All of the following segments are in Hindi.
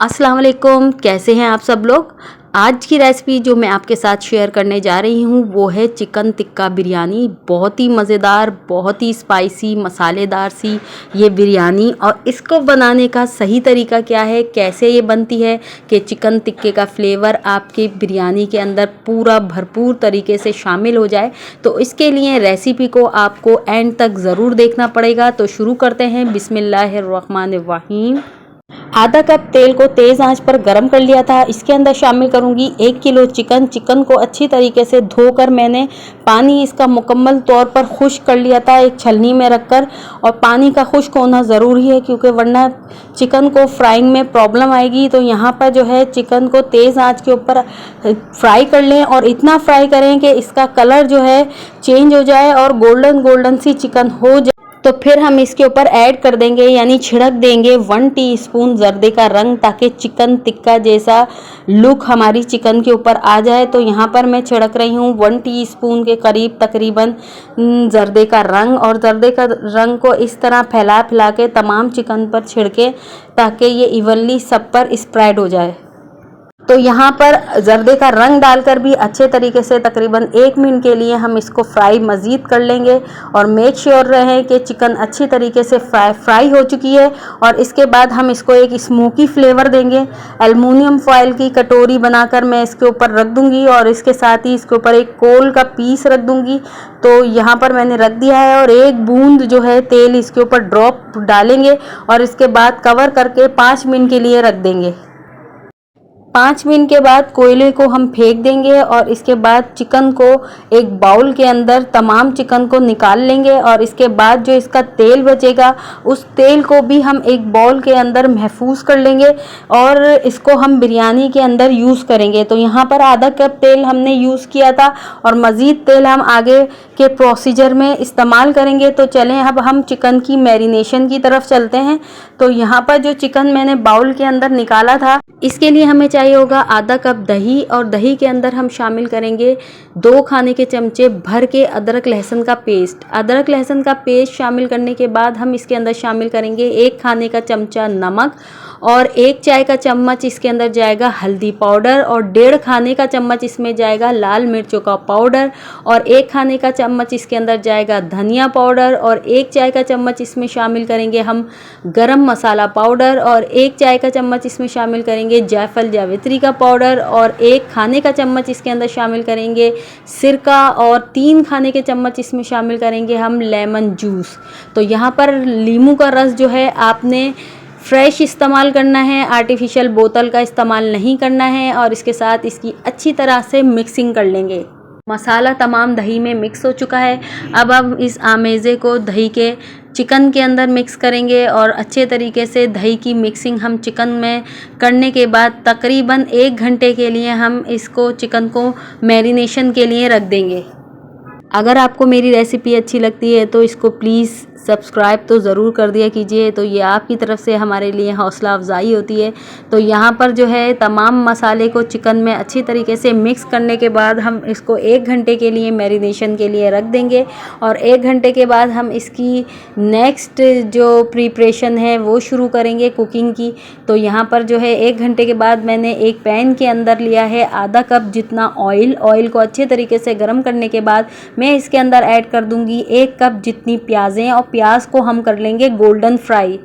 अस्सलाम वालेकुम, कैसे हैं आप सब लोग। आज की रेसिपी जो मैं आपके साथ शेयर करने जा रही हूँ वो है चिकन टिक्का बिरयानी। बहुत ही मज़ेदार, बहुत ही स्पाइसी, मसालेदार सी ये बिरयानी। और इसको बनाने का सही तरीका क्या है, कैसे ये बनती है कि चिकन टिक्के का फ्लेवर आपके बिरयानी के अंदर पूरा भरपूर तरीके से शामिल हो जाए, तो इसके लिए रेसिपी को आपको एंड तक ज़रूर देखना पड़ेगा। तो शुरू करते हैं। बिस्मिल्लाहिर्रहमानिर्रहीम। आधा कप तेल को तेज़ आंच पर गरम कर लिया था। इसके अंदर शामिल करूंगी 1 किलो चिकन को अच्छी तरीके से धोकर मैंने पानी इसका मुकम्मल तौर पर खुश्क कर लिया था एक छलनी में रखकर। और पानी का खुश्क होना ज़रूरी है क्योंकि वरना चिकन को फ्राइंग में प्रॉब्लम आएगी। तो यहाँ पर जो है चिकन को तेज़ आंच के ऊपर फ्राई कर लें और इतना फ्राई करें कि इसका कलर जो है चेंज हो जाए और गोल्डन गोल्डन सी चिकन हो जाए। तो फिर हम इसके ऊपर ऐड कर देंगे यानी छिड़क देंगे 1 टीस्पून जर्दे का रंग, ताकि चिकन टिक्का जैसा लुक हमारी चिकन के ऊपर आ जाए। तो यहाँ पर मैं छिड़क रही हूँ 1 टीस्पून के करीब तकरीबन जर्दे का रंग। और जर्दे का रंग को इस तरह फैला फैला के तमाम चिकन पर छिड़के ताकि ये इवनली सब पर स्प्रेड हो जाए। तो यहाँ पर जर्दे का रंग डालकर भी अच्छे तरीके से तकरीबन 1 मिनट के लिए हम इसको फ्राई मज़ीद कर लेंगे। और मेक श्योर रहे कि चिकन अच्छी तरीके से फ्राई हो चुकी है। और इसके बाद हम इसको एक स्मोकी फ्लेवर देंगे। एल्युमिनियम फॉयल की कटोरी बनाकर मैं इसके ऊपर रख दूंगी और इसके साथ ही इसके ऊपर एक कोल का पीस रख दूंगी। तो यहाँ पर मैंने रख दिया है और एक बूंद जो है तेल इसके ऊपर ड्रॉप डालेंगे और इसके बाद कवर करके 5 मिनट के लिए रख देंगे। 5 मिनट के बाद कोयले को हम फेंक देंगे और इसके बाद चिकन को एक बाउल के अंदर तमाम चिकन को निकाल लेंगे। और इसके बाद जो इसका तेल बचेगा उस तेल को भी हम एक बाउल के अंदर महफूज कर लेंगे और इसको हम बिरयानी के अंदर यूज़ करेंगे। तो यहाँ पर आधा कप तेल हमने यूज़ किया था और मज़ीद तेल हम आगे के प्रोसीजर में इस्तेमाल करेंगे। तो चलें अब हम चिकन की मैरिनेशन की तरफ चलते हैं। तो यहाँ पर जो चिकन मैंने बाउल के अंदर निकाला था, इसके लिए हमें चाहिए होगा आधा कप दही। और दही के अंदर हम शामिल करेंगे 2 खाने के चमचे भर के अदरक लहसुन का पेस्ट। अदरक लहसुन का पेस्ट शामिल करने के बाद हम इसके अंदर शामिल करेंगे 1 खाने का चमचा नमक और 1 चाय का चम्मच इसके अंदर जाएगा हल्दी पाउडर और 1.5 खाने का चम्मच इसमें जाएगा लाल मिर्चों का पाउडर और 1 खाने का चम्मच इसके अंदर जाएगा धनिया पाउडर और 1 चाय का चम्मच इसमें शामिल करेंगे हम गरम मसाला पाउडर और 1 चाय का चम्मच इसमें शामिल करेंगे जायफल जावित्री का पाउडर और 1 खाने का चम्मच इसके अंदर शामिल करेंगे सिरका और 3 खाने के चम्मच इसमें शामिल करेंगे हम लेमन जूस। तो यहाँ पर नींबू का रस जो है आपने फ्रेश इस्तेमाल करना है, आर्टिफिशियल बोतल का इस्तेमाल नहीं करना है। और इसके साथ इसकी अच्छी तरह से मिक्सिंग कर लेंगे। मसाला तमाम दही में मिक्स हो चुका है। अब हम इस आमेज़े को दही के चिकन के अंदर मिक्स करेंगे और अच्छे तरीके से दही की मिक्सिंग हम चिकन में करने के बाद तकरीबन 1 घंटे के लिए हम इसको चिकन को मैरिनेशन के लिए रख देंगे। अगर आपको मेरी रेसिपी अच्छी लगती है तो इसको प्लीज़ सब्सक्राइब तो ज़रूर कर दिया कीजिए। तो ये आपकी तरफ से हमारे लिए हौसला अफजाई होती है। तो यहाँ पर जो है तमाम मसाले को चिकन में अच्छी तरीके से मिक्स करने के बाद हम इसको 1 घंटे के लिए मैरिनेशन के लिए रख देंगे। और 1 घंटे के बाद हम इसकी नेक्स्ट जो प्रिपरेशन है वो शुरू करेंगे कुकिंग की। तो यहाँ पर जो है 1 घंटे के बाद मैंने एक पैन के अंदर लिया है आधा कप जितना ऑयल को अच्छे तरीके से गर्म करने के बाद मैं इसके अंदर ऐड कर दूंगी 1 कप जितनी प्याज़ें और प्याज को हम कर लेंगे गोल्डन फ्राई।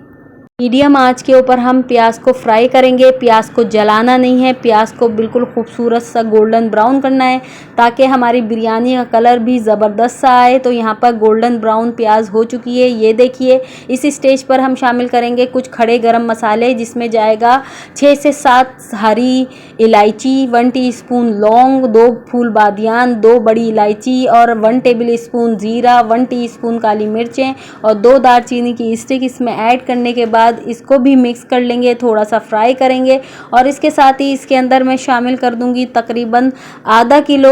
मीडियम आंच के ऊपर हम प्याज को फ्राई करेंगे। प्याज को जलाना नहीं है, प्याज को बिल्कुल खूबसूरत सा गोल्डन ब्राउन करना है ताकि हमारी बिरयानी का कलर भी ज़बरदस्त सा आए। तो यहाँ पर गोल्डन ब्राउन प्याज हो चुकी है, ये देखिए। इस स्टेज पर हम शामिल करेंगे कुछ खड़े गरम मसाले जिसमें जाएगा 6 से 7 हरी इलायची, 1 टीस्पून लौंग, 2 फूल बादियान, 2 बड़ी इलायची और 1 टेबल स्पून ज़ीरा, 1 टीस्पून काली मिर्चें और 2 दालचीनी की स्टिक इसमें ऐड करने के बाद इसको भी मिक्स कर लेंगे, थोड़ा सा फ्राई करेंगे। और इसके साथ ही इसके अंदर मैं शामिल कर दूंगी तकरीबन आधा किलो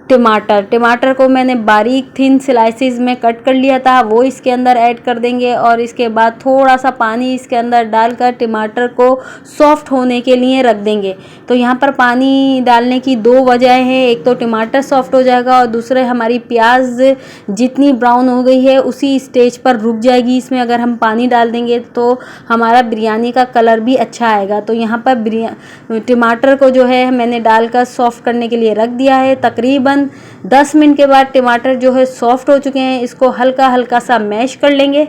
टमाटर को मैंने बारीक थिन स्लाइसिस में कट कर लिया था, वो इसके अंदर ऐड कर देंगे। और इसके बाद थोड़ा सा पानी इसके अंदर डालकर टमाटर को सॉफ्ट होने के लिए रख देंगे। तो यहाँ पर पानी डालने की दो वजह हैं, एक तो टमाटर सॉफ्ट हो जाएगा और दूसरे हमारी प्याज जितनी ब्राउन हो गई है उसी स्टेज पर रुक जाएगी। इसमें अगर हम पानी डाल देंगे तो हमारा बिरयानी का कलर भी अच्छा आएगा। तो यहाँ पर टमाटर को जो है मैंने डालकर सॉफ्ट करने के लिए रख दिया है। तकरीबन 10 मिनट के बाद टमाटर जो है सॉफ्ट हो चुके हैं, इसको हल्का हल्का सा मैश कर लेंगे।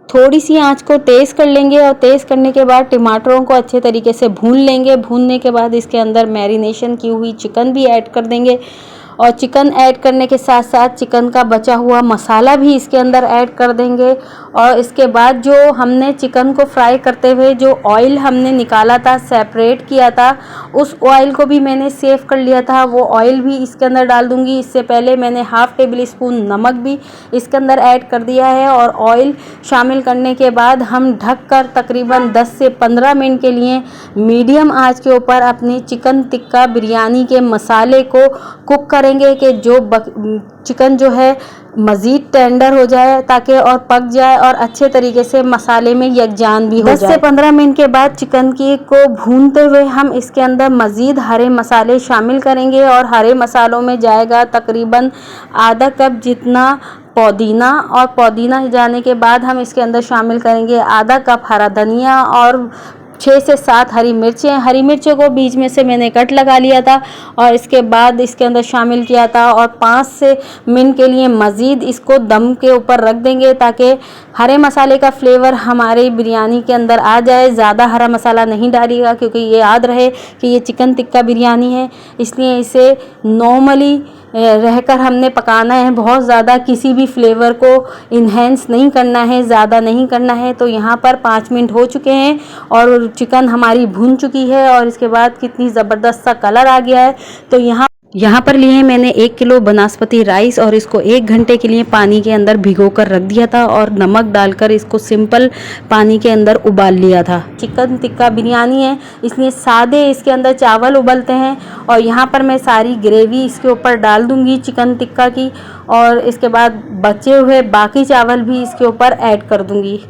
थोड़ी सी आंच को तेज़ कर लेंगे और तेज़ करने के बाद टमाटरों को अच्छे तरीके से भून लेंगे। भूनने के बाद इसके अंदर मैरिनेशन की हुई चिकन भी ऐड कर देंगे और चिकन ऐड करने के साथ साथ चिकन का बचा हुआ मसाला भी इसके अंदर ऐड कर देंगे। और इसके बाद जो हमने चिकन को फ्राई करते हुए जो ऑयल हमने निकाला था, सेपरेट किया था, उस ऑयल को भी मैंने सेव कर लिया था, वो ऑयल भी इसके अंदर डाल दूंगी। इससे पहले मैंने हाफ़ टेबल स्पून नमक भी इसके अंदर ऐड कर दिया है। और ऑयल शामिल करने के बाद हम ढककर तकरीबन 10 से 15 मिनट के लिए मीडियम आंच के ऊपर अपनी चिकन टिक्का बिरयानी के मसाले को कुक करेंगे कि जो चिकन जो है मज़ीद टेंडर हो जाए ताकि और पक जाए और अच्छे तरीके से मसाले में यकजान भी हो जाए। 10 से 15 मिनट के बाद चिकन को भूनते हुए हम इसके अंदर मज़ीद हरे मसाले शामिल करेंगे और हरे मसालों में जाएगा तकरीबन आधा कप जितना पुदीना। और पुदीना जाने के बाद हम इसके अंदर शामिल करेंगे आधा कप हरा धनिया और 6 से 7 हरी मिर्चें। हरी मिर्चों को बीच में से मैंने कट लगा लिया था और इसके बाद इसके अंदर शामिल किया था और 5 से मिनट के लिए मज़ीद इसको दम के ऊपर रख देंगे ताकि हरे मसाले का फ्लेवर हमारे बिरयानी के अंदर आ जाए। ज़्यादा हरा मसाला नहीं डालिएगा क्योंकि ये याद रहे कि ये चिकन टिक्का बिरयानी है, इसलिए इसे नॉर्मली रहकर हमने पकाना है। बहुत ज़्यादा किसी भी फ्लेवर को इन्हेंस नहीं करना है, ज़्यादा नहीं करना है। तो यहाँ पर 5 मिनट हो चुके हैं और चिकन हमारी भून चुकी है और इसके बाद कितनी ज़बरदस्त सा कलर आ गया है। तो यहाँ पर लिए मैंने 1 किलो बनास्पति राइस और इसको 1 घंटे के लिए पानी के अंदर भिगो कर रख दिया था और नमक डालकर इसको सिंपल पानी के अंदर उबाल लिया था। चिकन टिक्का बिरयानी है इसलिए सादे इसके अंदर चावल उबलते हैं और यहाँ पर मैं सारी ग्रेवी इसके ऊपर डाल दूँगी चिकन टिक्का की और इसके बाद बचे हुए बाकी चावल भी इसके ऊपर ऐड कर दूँगी।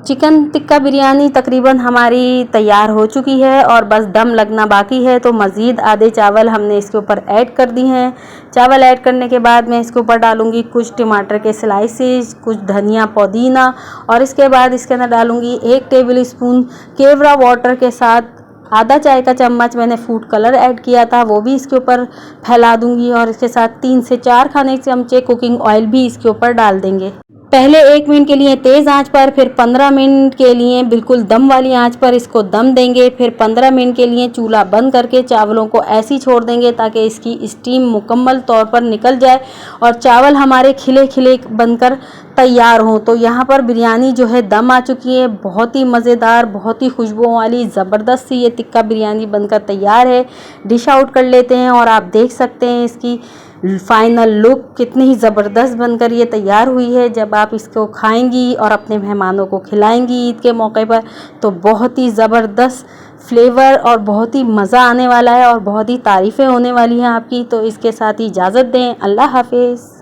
चिकन टिक्का बिरयानी तकरीबन हमारी तैयार हो चुकी है और बस दम लगना बाकी है। तो मज़ीद आधे चावल हमने इसके ऊपर ऐड कर दी हैं। चावल ऐड करने के बाद मैं इसके ऊपर डालूंगी कुछ टमाटर के स्लाइसेस, कुछ धनिया पुदीना और इसके बाद इसके अंदर डालूंगी 1 टेबल स्पून केवड़ा वाटर के साथ आधा चाय का चम्मच मैंने फूड कलर ऐड किया था, वो भी इसके ऊपर फैला दूंगी और इसके साथ 3 से 4 खाने चमचे कुकिंग ऑयल भी इसके ऊपर डाल देंगे। पहले 1 मिनट के लिए तेज़ आंच पर, फिर 15 मिनट के लिए बिल्कुल दम वाली आंच पर इसको दम देंगे। फिर 15 मिनट के लिए चूल्हा बंद करके चावलों को ऐसे ही छोड़ देंगे ताकि इसकी स्टीम मुकम्मल तौर पर निकल जाए और चावल हमारे खिले खिले बनकर तैयार हों। तो यहाँ पर बिरयानी जो है दम आ चुकी है, बहुत ही मज़ेदार, बहुत ही खुशबुओं वाली ज़बरदस्त सी ये टिक्का बिरयानी बनकर तैयार है। डिश आउट कर लेते हैं और आप देख सकते हैं इसकी फाइनल लुक कितनी ही ज़बरदस्त बनकर ये तैयार हुई है। जब आप इसको खाएंगी और अपने मेहमानों को खिलाएंगी ईद के मौके पर तो बहुत ही ज़बरदस्त फ्लेवर और बहुत ही मज़ा आने वाला है और बहुत ही तारीफ़ें होने वाली हैं आपकी। तो इसके साथ ही इजाज़त दें, अल्लाह हाफिज़।